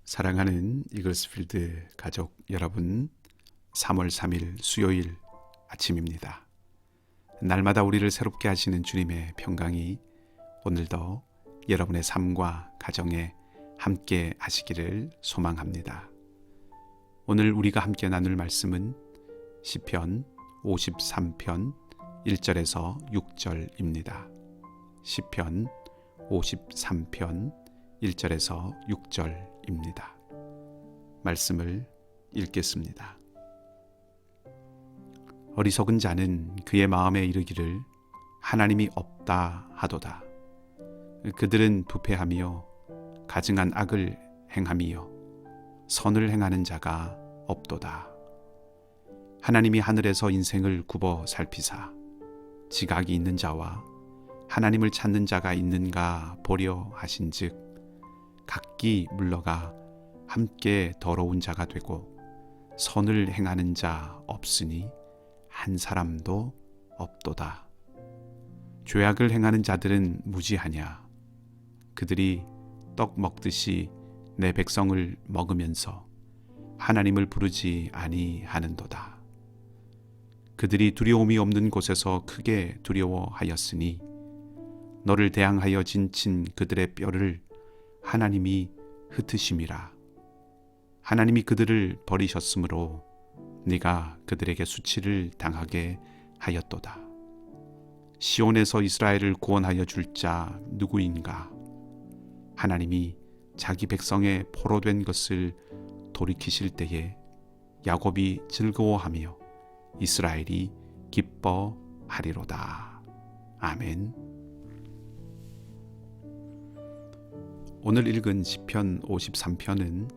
사랑하는 이글스필드 가족 여러분, 3월 3일 수요일 아침입니다. 날마다 우리를 새롭게 하시는 주님의 평강이 오늘도 여러분의 삶과 가정에 함께 하시기를 소망합니다. 오늘 우리가 함께 나눌 말씀은 시편 53편 1절에서 6절입니다. 시편 53편 1절에서 6절입니다. 말씀을 읽겠습니다. 어리석은 자는 그의 마음에 이르기를 하나님이 없다 하도다. 그들은 부패하며 가증한 악을 행하며 선을 행하는 자가 없도다. 하나님이 하늘에서 인생을 굽어 살피사 지각이 있는 자와 하나님을 찾는 자가 있는가 보려 하신즉 각기 물러가 함께 더러운 자가 되고 선을 행하는 자 없으니 한 사람도 없도다. 죄악을 행하는 자들은 무지하냐. 그들이 떡 먹듯이 내 백성을 먹으면서 하나님을 부르지 아니하는도다. 그들이 두려움이 없는 곳에서 크게 두려워하였으니 너를 대항하여 진친 그들의 뼈를 하나님이 흩으심이라. 하나님이 그들을 버리셨으므로 네가 그들에게 수치를 당하게 하였도다. 시온에서 이스라엘을 구원하여 줄 자 누구인가? 하나님이 자기 백성의 포로된 것을 돌이키실 때에 야곱이 즐거워하며 이스라엘이 기뻐하리로다. 아멘. 오늘 읽은 시편 53편은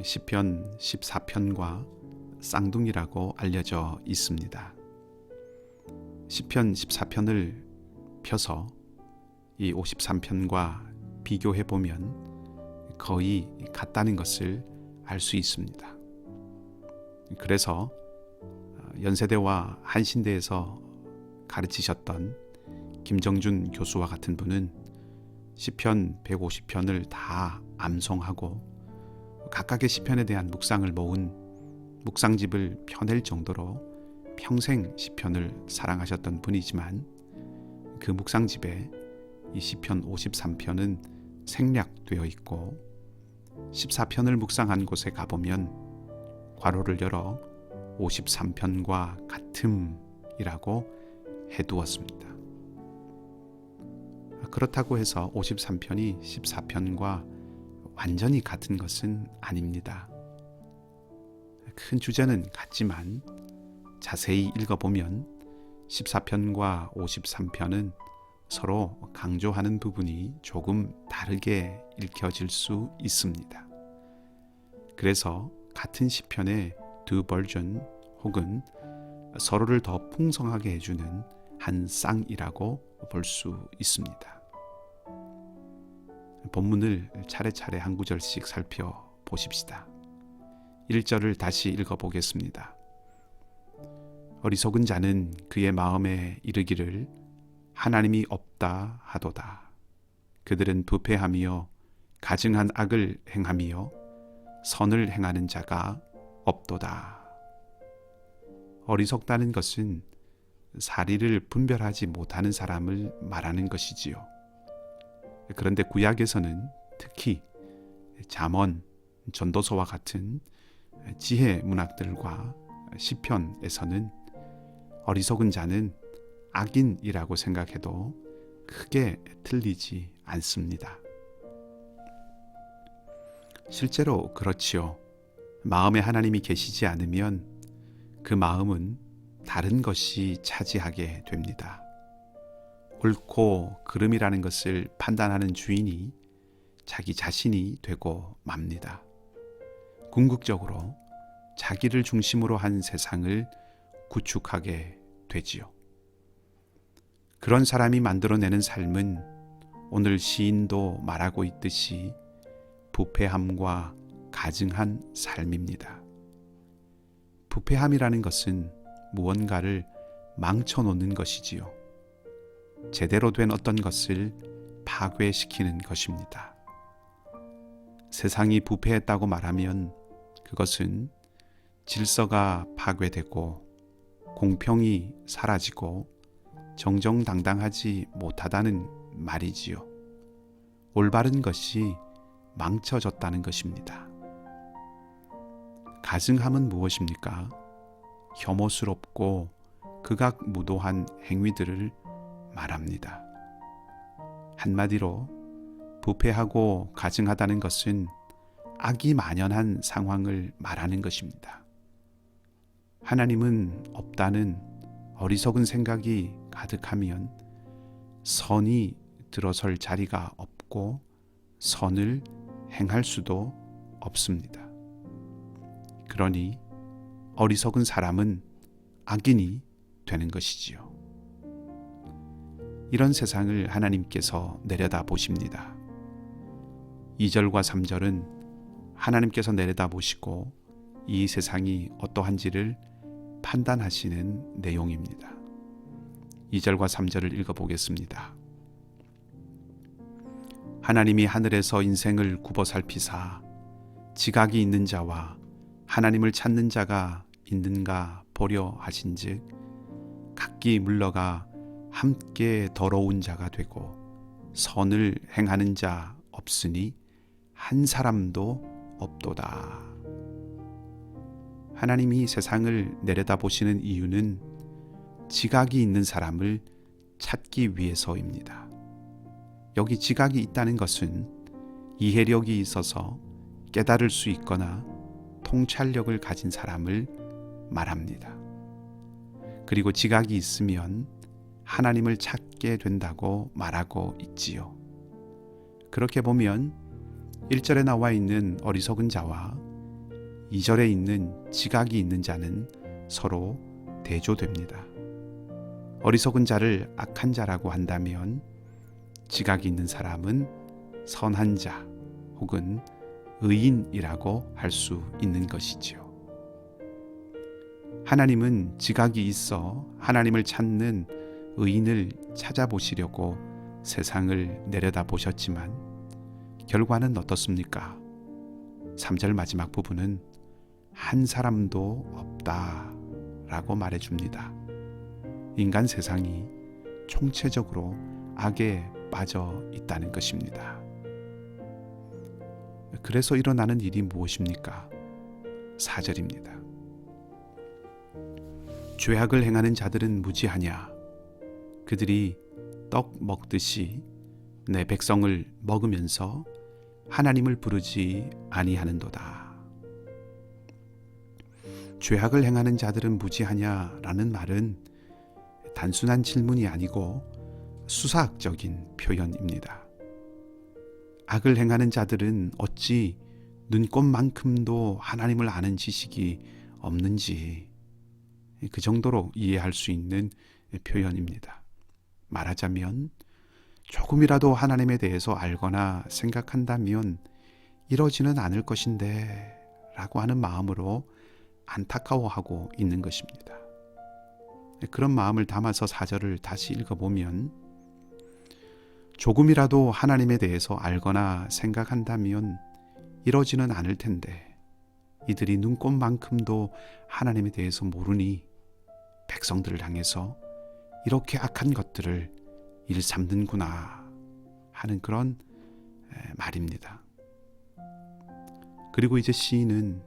시편 14편과 쌍둥이라고 알려져 있습니다. 시편 14편을 펴서 이 53편과 비교해보면 거의 같다는 것을 알 수 있습니다. 그래서 연세대와 한신대에서 가르치셨던 김정준 교수와 같은 분은 시편 150편을 다 암송하고 각각의 시편에 대한 묵상을 모은 묵상집을 펴낼 정도로 평생 시편을 사랑하셨던 분이지만 그 묵상집에 이 시편 53편은 생략되어 있고 14편을 묵상한 곳에 가보면 괄호를 열어 53편과 같음이라고 해두었습니다. 그렇다고 해서 53편이 14편과 완전히 같은 것은 아닙니다. 큰 주제는 같지만 자세히 읽어보면 14편과 53편은 서로 강조하는 부분이 조금 다르게 읽혀질 수 있습니다. 그래서 같은 시편의 두 버전 혹은 서로를 더 풍성하게 해주는 한 쌍이라고 볼 수 있습니다. 본문을 차례차례 한 구절씩 살펴보십시다. 1절을 다시 읽어보겠습니다. 어리석은 자는 그의 마음에 이르기를 하나님이 없다 하도다. 그들은 부패하며 가증한 악을 행하며 선을 행하는 자가 없도다. 어리석다는 것은 사리를 분별하지 못하는 사람을 말하는 것이지요. 그런데 구약에서는 특히 잠언, 전도서와 같은 지혜 문학들과 시편에서는 어리석은 자는 악인이라고 생각해도 크게 틀리지 않습니다. 실제로 그렇지요. 마음에 하나님이 계시지 않으면 그 마음은 다른 것이 차지하게 됩니다. 옳고 그름이라는 것을 판단하는 주인이 자기 자신이 되고 맙니다. 궁극적으로 자기를 중심으로 한 세상을 구축하게 되지요. 그런 사람이 만들어내는 삶은 오늘 시인도 말하고 있듯이 부패함과 가증한 삶입니다. 부패함이라는 것은 무언가를 망쳐놓는 것이지요. 제대로 된 어떤 것을 파괴시키는 것입니다. 세상이 부패했다고 말하면 그것은 질서가 파괴되고 공평이 사라지고 정정당당하지 못하다는 말이지요. 올바른 것이 망쳐졌다는 것입니다. 가증함은 무엇입니까? 혐오스럽고 극악무도한 행위들을 말합니다. 한마디로 부패하고 가증하다는 것은 악이 만연한 상황을 말하는 것입니다. 하나님은 없다는 어리석은 생각이 가득하면 선이 들어설 자리가 없고 선을 행할 수도 없습니다. 그러니 어리석은 사람은 악인이 되는 것이지요. 이런 세상을 하나님께서 내려다 보십니다. 2절과 3절은 하나님께서 내려다 보시고 이 세상이 어떠한지를 판단하시는 내용입니다. 2절과 3절을 읽어보겠습니다. 하나님이 하늘에서 인생을 굽어 살피사 지각이 있는 자와 하나님을 찾는 자가 있는가 보려 하신즉 각기 물러가 함께 더러운 자가 되고 선을 행하는 자 없으니 한 사람도 없도다. 하나님이 세상을 내려다보시는 이유는 지각이 있는 사람을 찾기 위해서입니다. 여기 지각이 있다는 것은 이해력이 있어서 깨달을 수 있거나 통찰력을 가진 사람을 말합니다. 그리고 지각이 있으면 하나님을 찾게 된다고 말하고 있지요. 그렇게 보면 1절에 나와 있는 어리석은 자와 2절에 있는 지각이 있는 자는 서로 대조됩니다. 어리석은 자를 악한 자라고 한다면 지각이 있는 사람은 선한 자 혹은 의인이라고 할 수 있는 것이지요. 하나님은 지각이 있어 하나님을 찾는 의인을 찾아보시려고 세상을 내려다보셨지만 결과는 어떻습니까? 3절 마지막 부분은 한 사람도 없다라고 말해줍니다. 인간 세상이 총체적으로 악에 빠져 있다는 것입니다. 그래서 일어나는 일이 무엇입니까? 4절입니다. 죄악을 행하는 자들은 무지하냐? 그들이 떡 먹듯이 내 백성을 먹으면서 하나님을 부르지 아니하는도다. 죄악을 행하는 자들은 무지하냐라는 말은 단순한 질문이 아니고 수사학적인 표현입니다. 악을 행하는 자들은 어찌 눈꼽만큼도 하나님을 아는 지식이 없는지 그 정도로 이해할 수 있는 표현입니다. 말하자면 조금이라도 하나님에 대해서 알거나 생각한다면 이러지는 않을 것인데 라고 하는 마음으로 안타까워하고 있는 것입니다. 그런 마음을 담아서 4절을 다시 읽어보면 조금이라도 하나님에 대해서 알거나 생각한다면 이러지는 않을 텐데 이들이 눈꼽만큼도 하나님에 대해서 모르니 백성들을 향해서 이렇게 악한 것들을 일삼는구나 하는 그런 말입니다. 그리고 이제 시인은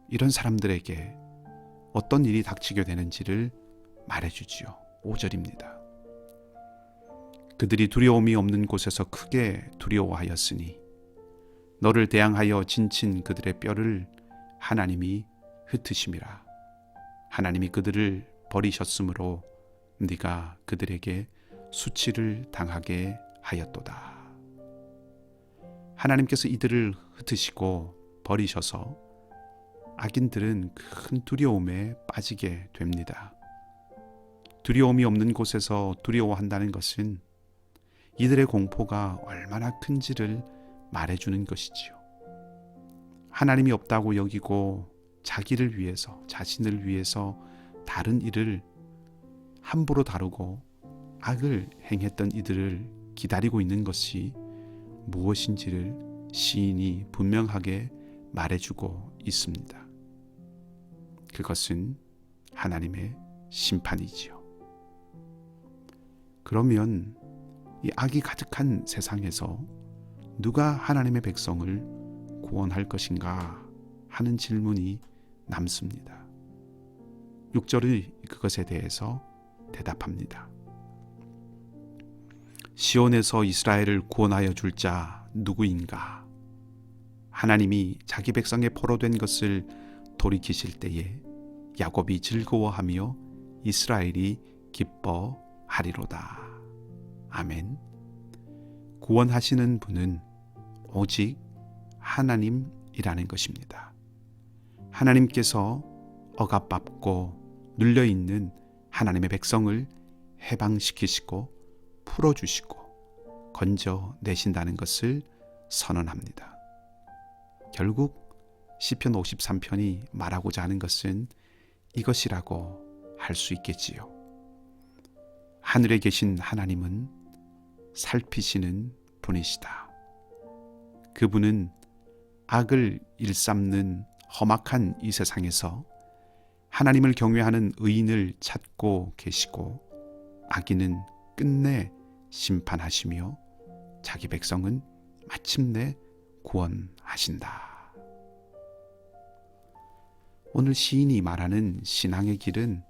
이런 사람들에게 어떤 일이 닥치게 되는지를 말해주지요. 5절입니다. 그들이 두려움이 없는 곳에서 크게 두려워하였으니 너를 대항하여 진친 그들의 뼈를 하나님이 흩으심이라. 하나님이 그들을 버리셨으므로 네가 그들에게 수치를 당하게 하였도다. 하나님께서 이들을 흩으시고 버리셔서 악인들은 큰 두려움에 빠지게 됩니다. 두려움이 없는 곳에서 두려워한다는 것은 이들의 공포가 얼마나 큰지를 말해주는 것이지요. 하나님이 없다고 여기고 자기를 위해서, 자신을 위해서 다른 일을 함부로 다루고 악을 행했던 이들을 기다리고 있는 것이 무엇인지를 시인이 분명하게 말해주고 있습니다. 그것은 하나님의 심판이지요. 그러면 이 악이 가득한 세상에서 누가 하나님의 백성을 구원할 것인가 하는 질문이 남습니다. 6절이 그것에 대해서 대답합니다. 시온에서 이스라엘을 구원하여 줄 자 누구인가? 하나님이 자기 백성의 포로된 것을 돌이키실 때에 야곱이 즐거워하며 이스라엘이 기뻐하리로다. 아멘. 구원하시는 분은 오직 하나님이라는 것입니다. 하나님께서 억압받고 눌려있는 하나님의 백성을 해방시키시고 풀어주시고 건져내신다는 것을 선언합니다. 결국 시편 53편이 말하고자 하는 것은 이것이라고 할 수 있겠지요. 하늘에 계신 하나님은 살피시는 분이시다. 그분은 악을 일삼는 험악한 이 세상에서 하나님을 경외하는 의인을 찾고 계시고 악인은 끝내 심판하시며 자기 백성은 마침내 구원하신다. 오늘 시인이 말하는 신앙의 길은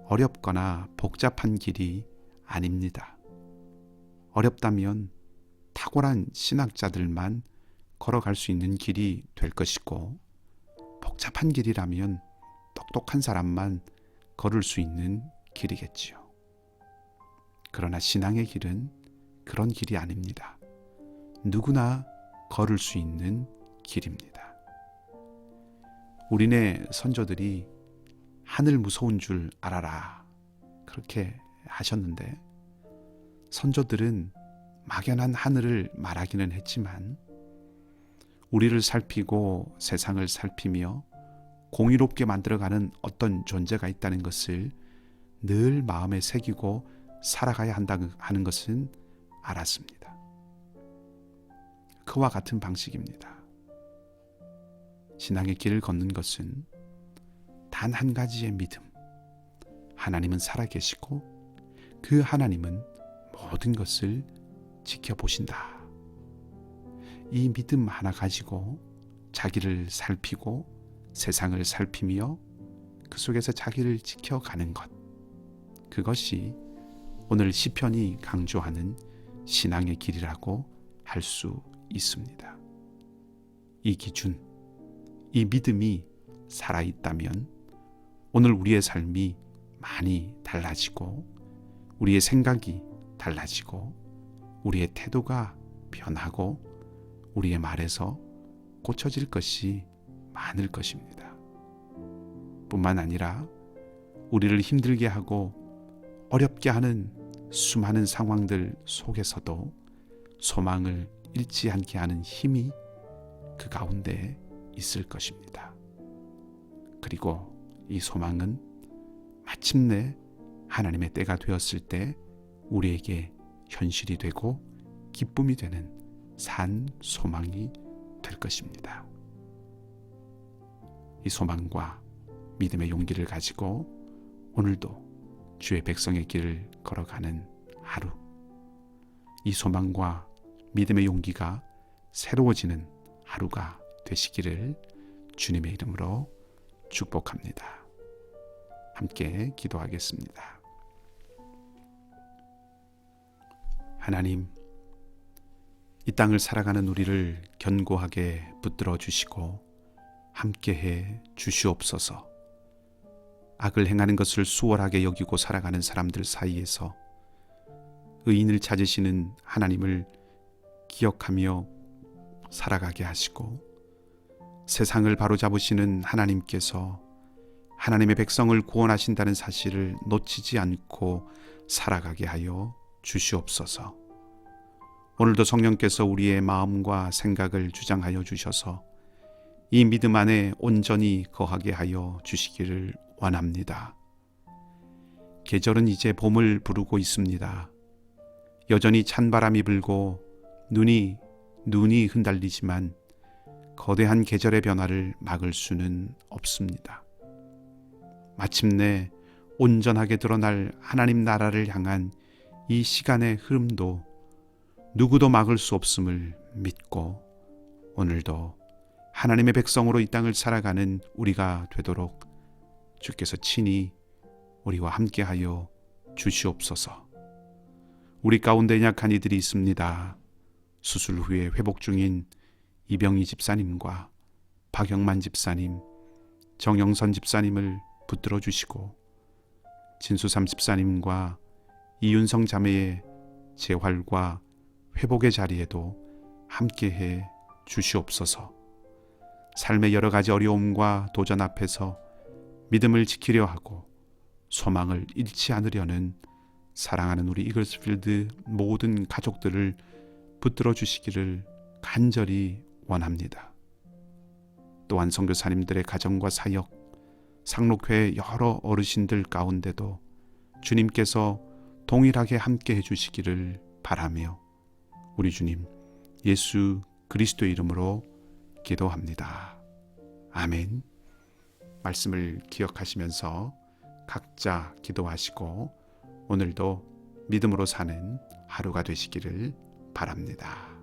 어렵거나 복잡한 길이 아닙니다. 어렵다면 탁월한 신학자들만 걸어갈 수 있는 길이 될 것이고, 복잡한 길이라면 똑똑한 사람만 걸을 수 있는 길이겠지요. 그러나 신앙의 길은 그런 길이 아닙니다. 누구나 걸을 수 있는 길입니다. 우리네 선조들이 하늘 무서운 줄 알아라 그렇게 하셨는데, 선조들은 막연한 하늘을 말하기는 했지만 우리를 살피고 세상을 살피며 공의롭게 만들어가는 어떤 존재가 있다는 것을 늘 마음에 새기고 살아가야 한다고 하는 것은 알았습니다. 그와 같은 방식입니다. 신앙의 길을 걷는 것은 단 한 가지의 믿음. 하나님은 살아계시고 그 하나님은 모든 것을 지켜보신다. 이 믿음 하나 가지고 자기를 살피고 세상을 살피며 그 속에서 자기를 지켜가는 것. 그것이 오늘 시편이 강조하는 신앙의 길이라고 할 수 있습니다. 이 기준, 이 믿음이 살아있다면 오늘 우리의 삶이 많이 달라지고 우리의 생각이 달라지고 우리의 태도가 변하고 우리의 말에서 고쳐질 것이 많을 것입니다. 뿐만 아니라 우리를 힘들게 하고 어렵게 하는 수많은 상황들 속에서도 소망을 잃지 않게 하는 힘이 그 가운데 있을 것입니다. 그리고 이 소망은 마침내 하나님의 때가 되었을 때 우리에게 현실이 되고 기쁨이 되는 산 소망이 될 것입니다. 이 소망과 믿음의 용기를 가지고 오늘도 주의 백성의 길을 걸어가는 하루, 이 소망과 믿음의 용기가 새로워지는 하루가 되시기를 주님의 이름으로 축복합니다. 함께 기도하겠습니다. 하나님, 이 땅을 살아가는 우리를 견고하게 붙들어 주시고 함께해 주시옵소서. 악을 행하는 것을 수월하게 여기고 살아가는 사람들 사이에서 의인을 찾으시는 하나님을 기억하며 살아가게 하시고, 세상을 바로잡으시는 하나님께서 하나님의 백성을 구원하신다는 사실을 놓치지 않고 살아가게 하여 주시옵소서. 오늘도 성령께서 우리의 마음과 생각을 주장하여 주셔서 이 믿음 안에 온전히 거하게 하여 주시기를 원합니다. 계절은 이제 봄을 부르고 있습니다. 여전히 찬바람이 불고 눈이 눈이 흔들리지만 거대한 계절의 변화를 막을 수는 없습니다. 마침내 온전하게 드러날 하나님 나라를 향한 이 시간의 흐름도 누구도 막을 수 없음을 믿고 오늘도 하나님의 백성으로 이 땅을 살아가는 우리가 되도록 주께서 친히 우리와 함께하여 주시옵소서. 우리 가운데 약한 이들이 있습니다. 수술 후에 회복 중인 이병희 집사님과 박영만 집사님, 정영선 집사님을 붙들어 주시고 진수삼 집사님과 이윤성 자매의 재활과 회복의 자리에도 함께해 주시옵소서. 삶의 여러 가지 어려움과 도전 앞에서 믿음을 지키려 하고 소망을 잃지 않으려는 사랑하는 우리 이글스필드 모든 가족들을 붙들어 주시기를 간절히 원합니다. 또한 선교사님들의 가정과 사역, 상록회 여러 어르신들 가운데도 주님께서 동일하게 함께 해주시기를 바라며 우리 주님 예수 그리스도의 이름으로 기도합니다. 아멘. 말씀을 기억하시면서 각자 기도하시고 오늘도 믿음으로 사는 하루가 되시기를 바랍니다.